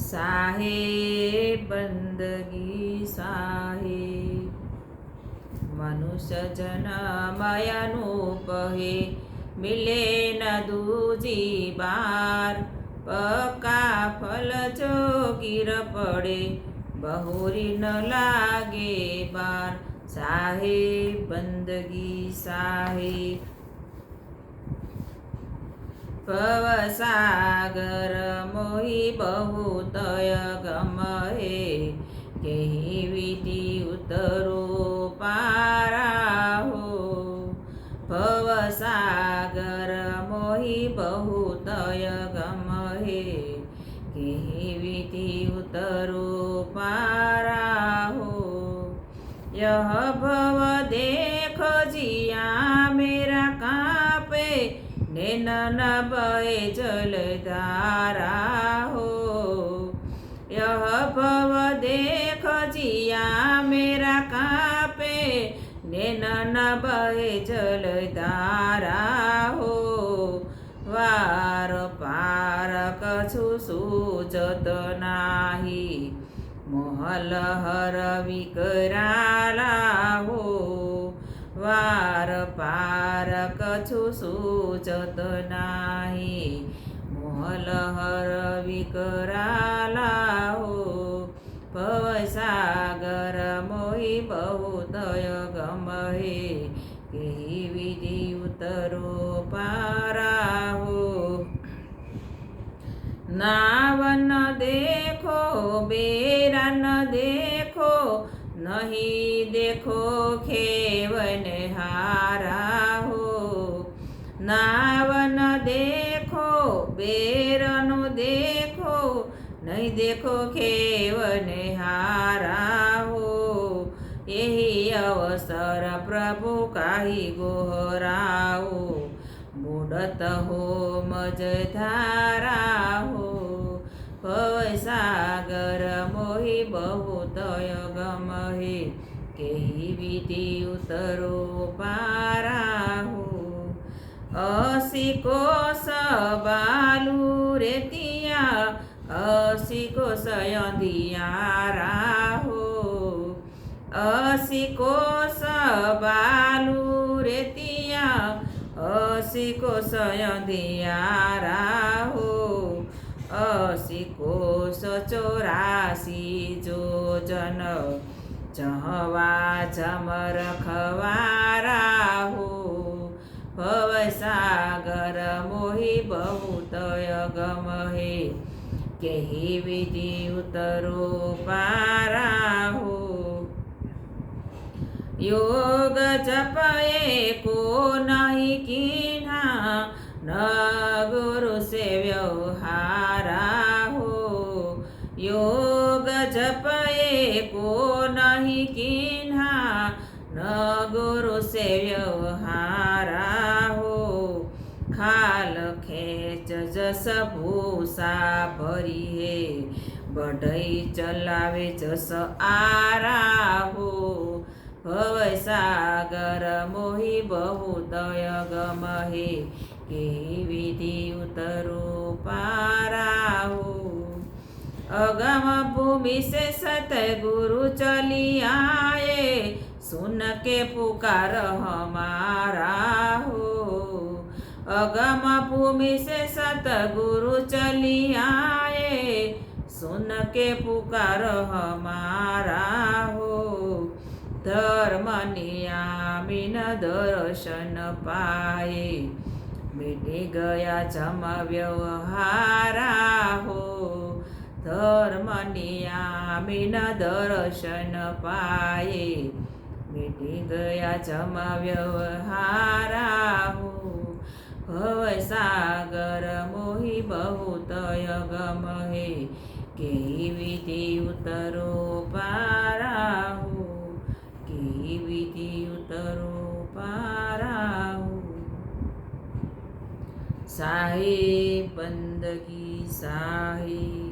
साहे बंदगी साहे। मनुष्य जनमयनुप हे मिले न दूजी बार। पक्का फल जो गिर पड़े बहुरी न लागे बार। साहे बंदगी साहे। भवसागर मोहि बहुतय गम हे केहि विधि उतरो पारा हो। भवसागर मोहि बहुतय गम हे केहि विधि उतरो पारा हो। यह भव देख जिया मेरा कांपे नैन न बहे जलधारा हो। यह भव देख जिया मेरा कांपे नैन न बहे जलधारा हो। वार पार कछु सूझत नाही मोहलहर विकराला हो। वार पार कछु सूझत नाही मोहलहर विकराला हो। भवसागर मोहि बहुतय गम हे केहि विधि उतरो पारा हो। नाव न देखो बेरा न देखो नहीं देखो खेवन हारा हो। नाव न देखो बेर न देखो नहीं देखो खेवन हारा हो। यही अवसर प्रभु काही गोहराओ मूडत हो मजधारा हो। भवसागर मोहि बहुतय गम हे केहि विधि उतरो पारा हो। असी कोस बालू रेतिया असी कोस अंधियारा हो। असी कोस बालू रेतिया असी कोस अंधियारा हो। असी कोस 84 जोजन जहवा झमर खवारा हो। भवसागर मोहि बहुतय गम हे केहि विधि उतरो पारा हो। योग जपए को नहीं कीन्हा न गुरु से व्यवहारा हो। योग जपए को नहीं कीन्हा न गुरु से व्यवहारा हो। खाल खेच जस भूसा भरी है बढ़ई चलावे जस आरा हो। भवसागर मोहि बहुतय गम हे केहि विधि उतरो पारा हो। अगम भूमि से सतगुरु चली आए सुन के पुकार हमारा हो। अगम भूमि से सतगुरु चली आए सुन के पुकार हमारा हो। धर्म नियामिन दर्शन पाए मिटी गया जम व्यवहारा हो। धर्म नियामिन दर्शन पाए मिटी गया जम व्यवहारा हो। भवसागर मोहि बहुतय गम हे केहि विधि उतरो पारा हो। केहि विधि उतरो पारा हो। साहे बंदगी साहे।